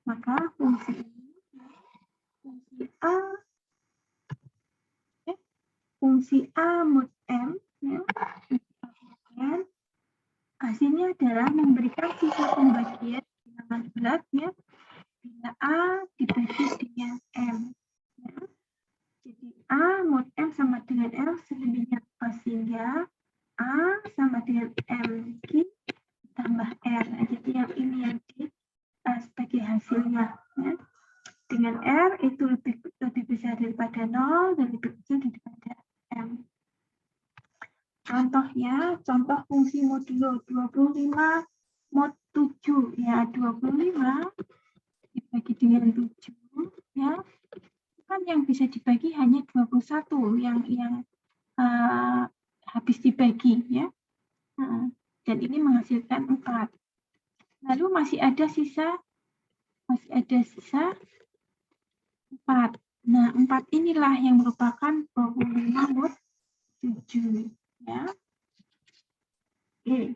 Maka fungsi ini, fungsi A, fungsi A mod M, ya, hasilnya adalah memberikan sisa pembagian bilangan bulat, ya, bila A dibagi dengan M. Ya. Jadi A mod M sama dengan L selebihnya apa, sehingga A sama dengan M tambah R. Nah, jadi yang ini yang sebagai hasilnya. Ya. Dengan R itu lebih besar daripada 0 dan lebih kecil daripada M. Contohnya, contoh fungsi modulo 25 mod 7. Ya, 25 dibagi dengan 7. Ya, kan yang bisa dibagi hanya 21 yang habis dibagi, ya. Dan ini menghasilkan 4. Lalu masih ada sisa 4. Nah, 4 inilah yang merupakan 25 mod 7, ya. Oke.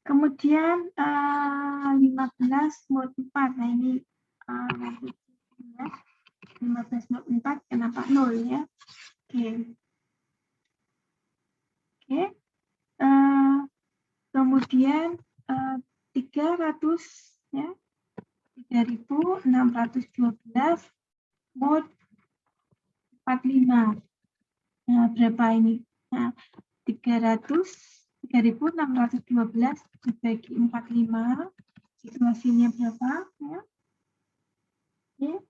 Kemudian 15 mod 4. Nah, ini 15 mod 4 kenapa 0, ya? Oke. Oke. Kemudian 300, ya. 3612 mod 45. Nah, berapa ini? Nah, 3612 dibagi 45, itu hasilnya berapa? Ya. Oke.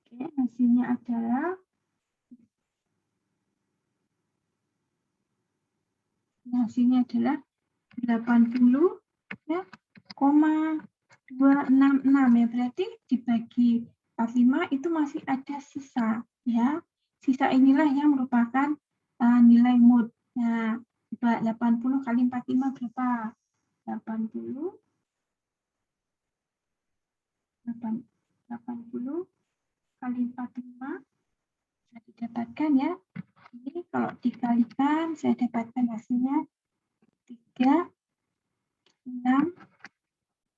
Oke, hasilnya adalah 80, ya, 266, ya, berarti dibagi 45 itu masih ada sisa, ya. Sisa inilah yang merupakan nilai mod. Nah, 80 kali 45 berapa? 80 kali 45 bisa didapatkan, ya. Ini kalau dikalikan saya dapatkan hasilnya 36.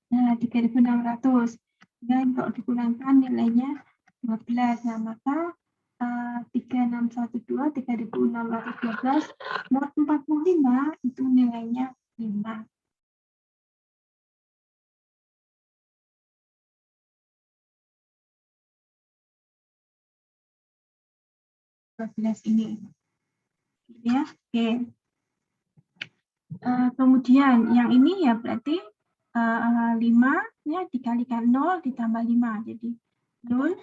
Nah, 3600. Dan kalau dikurangkan nilainya 12. Nah, maka 3612, 3612 mod 45 itu nilainya 5. Ini, ya. Oke. Kemudian yang ini ya berarti 5 ya dikalikan 0 ditambah 5, jadi 0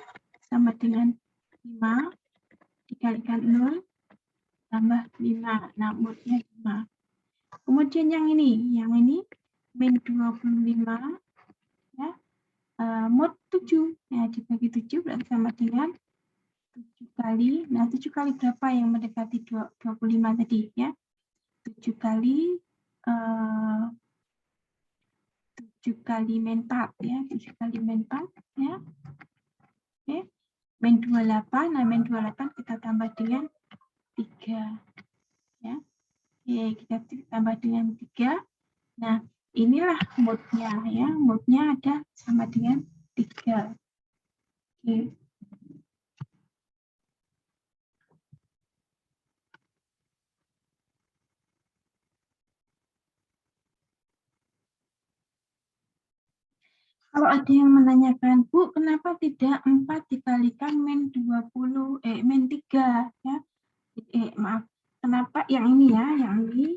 sama dengan 5 dikalikan 0 tambah 5. Nah, modnya 5. Kemudian yang ini min 25 ya, mod 7 ya, dibagi 7 berarti sama dengan 7 kali. Nah, 7 kali berapa yang mendekati 25 tadi, ya? 7 kali 7 kali min 4, ya. 7 kali min 4, ya. Oke. Min 28. Nah, min 28 kita tambah dengan 3, ya. Oke, kita tambah dengan 3. Nah, inilah modnya, ya. Modnya ada sama dengan 3. Oke. Kalau ada yang menanyakan, Bu, kenapa tidak 4 dikalikan min 20, min 3, ya? Maaf, kenapa yang ini ya, yang ini,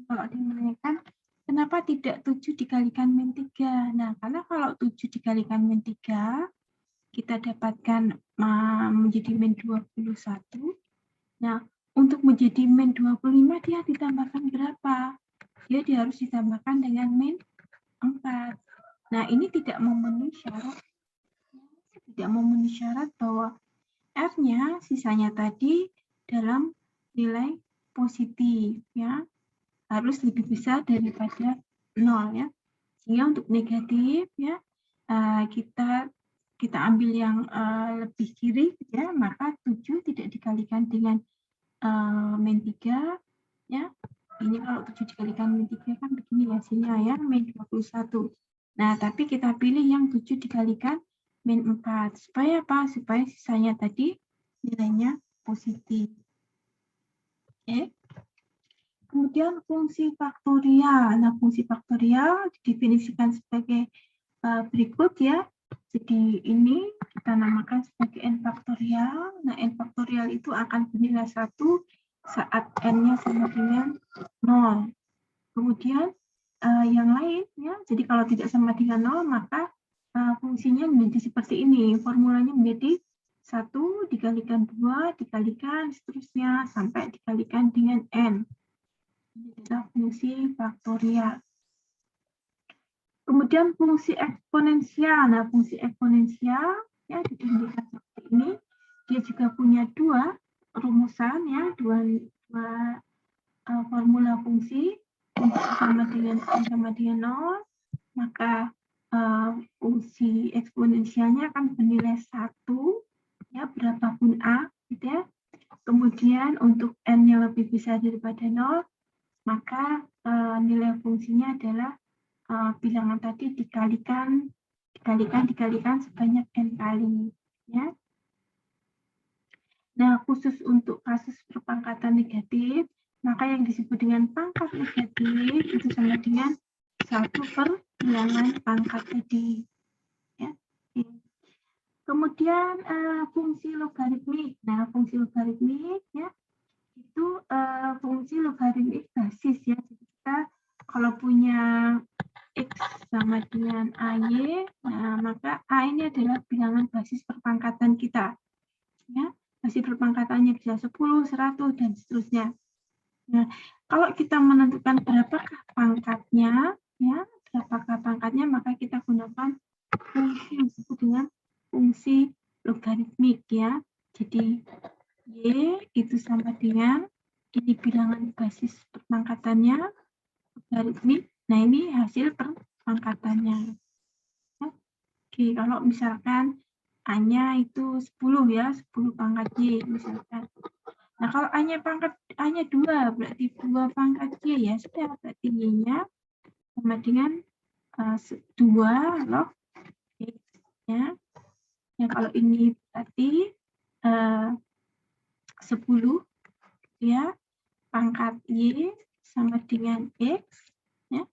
kalau ada yang menanyakan, kenapa tidak 7 dikalikan min 3? Nah, karena kalau 7 dikalikan min 3, kita dapatkan menjadi min 21. Nah, untuk menjadi min 25, dia ditambahkan berapa? Dia harus ditambahkan dengan min 4. Nah, ini tidak memenuhi syarat bahwa F-nya sisanya tadi dalam nilai positif, ya. Harus lebih besar daripada 0, ya. Sehingga untuk negatif, ya, kita ambil yang lebih kiri, ya, maka 7 tidak dikalikan dengan min 3, ya. Ini kalau 7 dikalikan min 3 kan begini hasilnya ya, min 21. Nah, tapi kita pilih yang 7 dikalikan min 4. Supaya apa? Supaya sisanya tadi nilainya positif. Oke. Kemudian fungsi faktorial. Nah, fungsi faktorial didefinisikan sebagai berikut ya. Jadi ini kita namakan sebagai n faktorial. Nah, n faktorial itu akan bernilai 1 saat n-nya sama dengan 0. Kemudian yang lain ya, jadi kalau tidak sama dengan 0 maka fungsinya menjadi seperti ini. Formulanya menjadi 1 dikalikan 2 dikalikan seterusnya sampai dikalikan dengan n. Ini adalah fungsi faktorial. Kemudian fungsi eksponensial. Nah, fungsi eksponensial ya ditunjukkan seperti ini. Dia juga punya dua rumusan ya, dua formula fungsi. Untuk sama dengan n sama dengan 0, maka fungsi eksponensialnya akan bernilai 1 ya, berapapun a gitu ya. Kemudian untuk n-nya lebih besar daripada 0, maka nilai fungsinya adalah bilangan tadi dikalikan sebanyak n kali ya. Nah, khusus untuk kasus perpangkatan negatif, maka yang disebut dengan pangkat negatif itu sama dengan 1 per bilangan pangkat tadi ya. Kemudian fungsi logaritmik. Nah, fungsi logaritmik ya itu fungsi logaritmik basis ya. Jadi kita kalau punya X sama dengan AY, nah, maka A ini adalah bilangan basis perpangkatan kita. Ya, basis perpangkatannya bisa 10, 100, dan seterusnya. Nah, kalau kita menentukan berapakah pangkatnya, ya, maka kita gunakan fungsi yang disebut dengan fungsi logaritmik ya. Jadi Y itu sama dengan ini bilangan basis perpangkatannya logaritmik. Nah, ini hasil perpangkatannya. Oke, kalau misalkan A-nya itu 10 ya, 10 pangkat Y misalkan. Nah, kalau A-nya 2, berarti 2 pangkat Y ya, sudah berarti Y-nya sama dengan 2 log X ya. Nah, kalau ini berarti 10 ya, pangkat Y sama dengan X ya.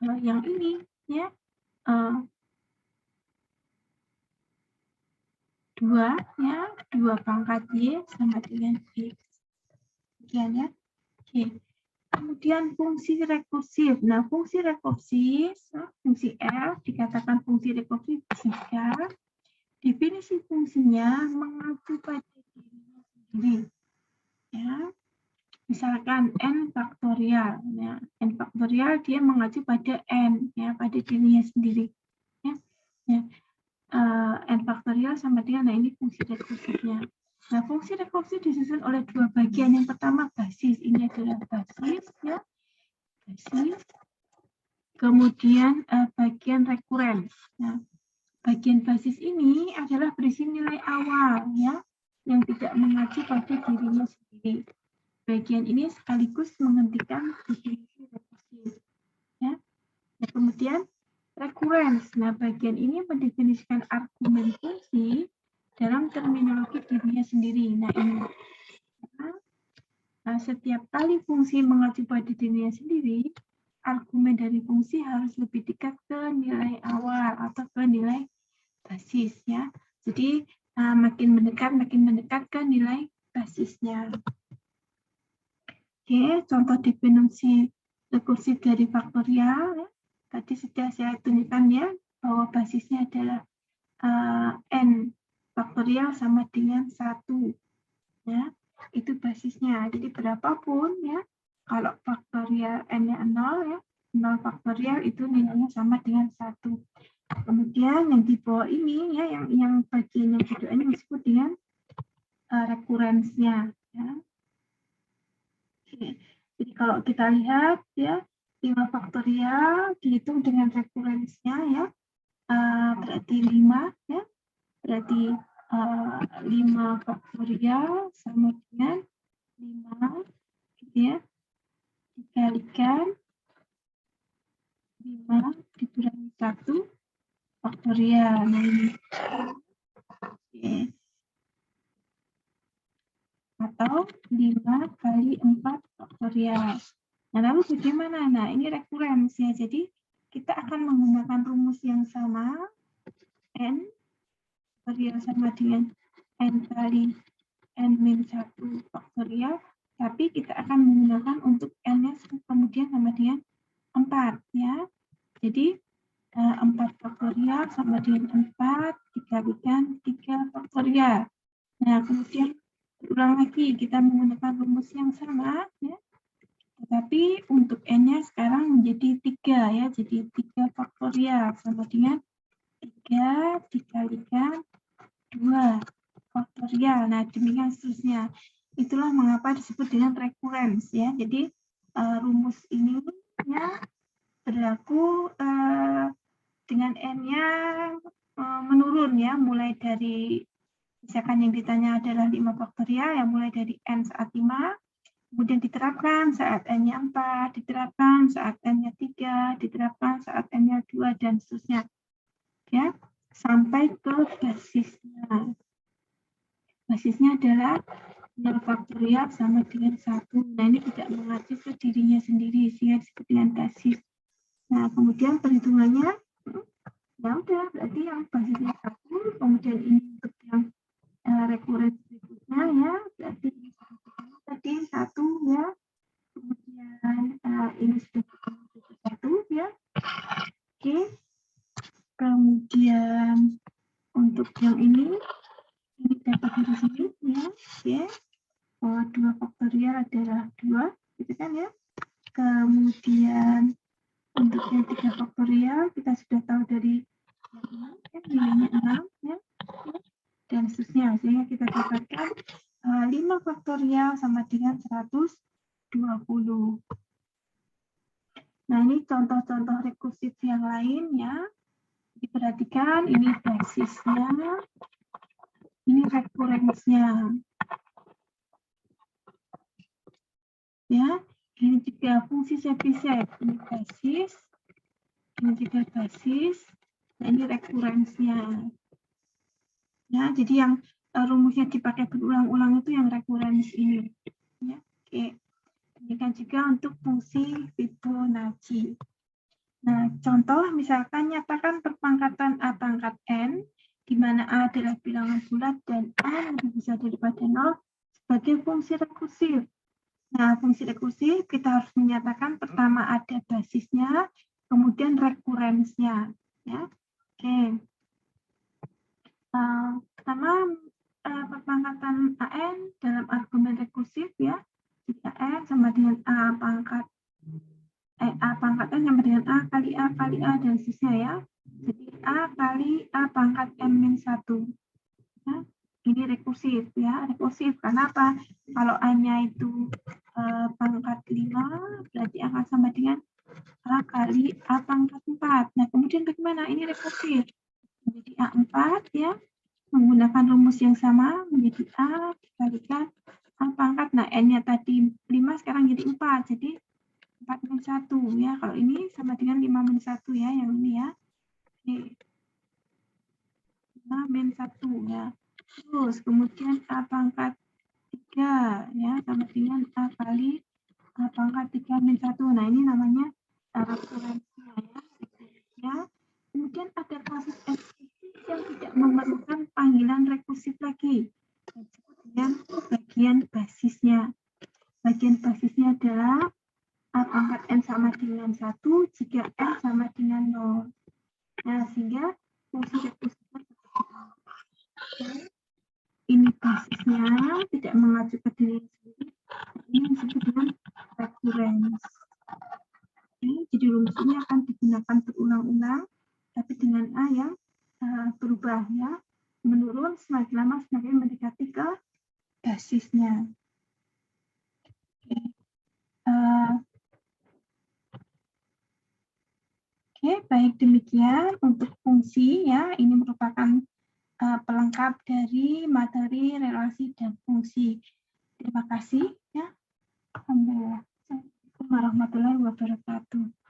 Kalau yang ini ya 2 ya, 2 pangkat Y sama dengan X. Sekian ya. Oke. Kemudian fungsi rekursif. Nah, fungsi rekursif, fungsi F dikatakan fungsi rekursif jika definisi fungsinya mengacu pada dirinya sendiri. Ya. Misalkan n faktorial. Ya. N faktorial dia mengacu pada n ya, pada dirinya sendiri. Ya. Ya. N faktorial sama dengan, nah ini fungsi rekursifnya. Nah, fungsi rekursif disusun oleh dua bagian. Yang pertama basis, ini adalah basis ya, basis. Kemudian bagian rekuren. Nah, bagian basis ini adalah berisi nilai awal ya, yang tidak mengacu pada dirinya sendiri. Bagian ini sekaligus menghentikan definisi rekursif. Ya. Nah, kemudian recurrence. Nah, bagian ini mendefinisikan argumen fungsi dalam terminologi dirinya sendiri. Nah, ini. Nah, setiap kali fungsi mengacu pada dirinya sendiri, argumen dari fungsi harus lebih dekat ke nilai awal atau ke nilai basis ya. Jadi makin mendekat ke nilai basisnya. Oke, contoh definisi rekursif dari faktorial ya. Tadi sudah saya tunjukkan ya bahwa basisnya adalah n faktorial sama dengan 1 ya, itu basisnya. Jadi berapapun ya, kalau faktorial n-nya 0 ya, 0 faktorial itu nilainya sama dengan 1. Kemudian yang di bawah ini ya, yang bagian yang kedua ini disebut dengan rekurensnya ya. Oke. Jadi kalau kita lihat ya, 5 faktorial dihitung dengan rekurensnya ya, berarti 5 ya, berarti 5 faktorial sama dengan 5 gitu ya. dikalikan 5 dikurangi 1 faktorial. Nah, ini. Oke. Atau 5 kali 4 faktorial. Nah, lalu bagaimana? Nah, ini recurrence ya. Jadi, kita akan menggunakan rumus yang sama, N faktorial sama dengan N kali N-1 faktorial, tapi kita akan menggunakan untuk N-nya kemudian sama dengan 4 ya. Jadi 4 faktorial sama dengan 4 dikalikan 3 faktorial. Nah, kemudian ulang lagi kita menggunakan rumus yang sama ya. Tetapi untuk N-nya sekarang menjadi 3 ya. Jadi 3 faktorial sama dengan 3 dikalikan 2 faktorial. Nah, demikian seterusnya. Itulah mengapa disebut dengan recurrence ya. Jadi rumus ini ya berlaku dengan N-nya menurun ya, mulai dari misalkan yang ditanya adalah 5 faktorial yang mulai dari N saat 5, kemudian diterapkan saat N-nya 4, diterapkan saat N-nya 3, diterapkan saat N-nya 2, dan seterusnya. Ya, sampai ke basisnya. Basisnya adalah 0 faktorial sama dengan 1. Nah, ini tidak mengacu ke dirinya sendiri, sehingga disebut dengan basis. Nah, kemudian perhitungannya, ya udah, berarti yang basisnya 1, kemudian ini untuk yang recurrence berikutnya ya, berarti tadi 1 ya, kemudian ini sudah ketemu 1 ya. Oke, kemudian untuk yang ini dapat dari sini ya, oke, bahwa 2 faktorial adalah 2, gitu kan ya. Kemudian untuk yang 3 faktorial kita sudah tahu dari nilainya 6 ya, dan seterusnya, sehingga kita dapatkan 5 faktorial sama dengan 120. Nah, ini contoh-contoh rekursif yang lain ya. Diperhatikan, ini basisnya, ini recurrence-nya. Ya, ini juga fungsi Chebyshev, ini basis, ini juga basis, nah ini recurrence-nya. Ya, jadi yang rumusnya dipakai berulang-ulang itu yang recurrence ini. Ya, oke. Demikian juga untuk fungsi Fibonacci. Nah, contoh misalkan nyatakan perpangkatan A pangkat N, di mana A adalah bilangan bulat dan N lebih besar daripada 0 sebagai fungsi rekursif. Nah, fungsi rekursif kita harus menyatakan pertama ada basisnya, kemudian recurrence-nya. Ya, oke. Pertama, perpangkatan AN dalam argumen rekursif ya. Jadi AN sama dengan A pangkat N sama dengan A kali A kali A dan seterusnya ya. Jadi A kali A pangkat M-1. Ya, ini rekursif ya. Rekursif karena apa? Kalau A-nya itu pangkat 5, berarti akan sama dengan A kali A pangkat 4. Nah, kemudian bagaimana? Ini rekursif. Menjadi A4 ya. Menggunakan rumus yang sama menjadi A dikalikan A pangkat. Nah, N-nya tadi 5, sekarang jadi 4. Jadi 4 min 1 ya. Kalau ini sama dengan 5 min 1 ya, yang ini ya. Oke. 5 min 1 ya. Terus kemudian A pangkat 3 ya, sama dengan A kali A pangkat 3 min 1. Nah, ini namanya rekurensinya ya. Kemudian ada kasus eksklusif yang tidak memerlukan panggilan rekursif lagi. Disebut dengan bagian basisnya. Bagian basisnya adalah A pangkat N sama dengan 1 jika N sama dengan 0. Nah, sehingga fungsi rekursifnya ini basisnya tidak mengacu ke diri sendiri. Ini disebut dengan recurrence. Jadi rumus ini akan digunakan berulang-ulang, tapi dengan A yang berubah ya, menurun semakin lama semakin mendekati ke basisnya. Oke, baik demikian untuk fungsi ya. Ini merupakan pelengkap dari materi relasi dan fungsi. Terima kasih ya. Alhamdulillah. Assalamualaikum warahmatullahi wabarakatuh.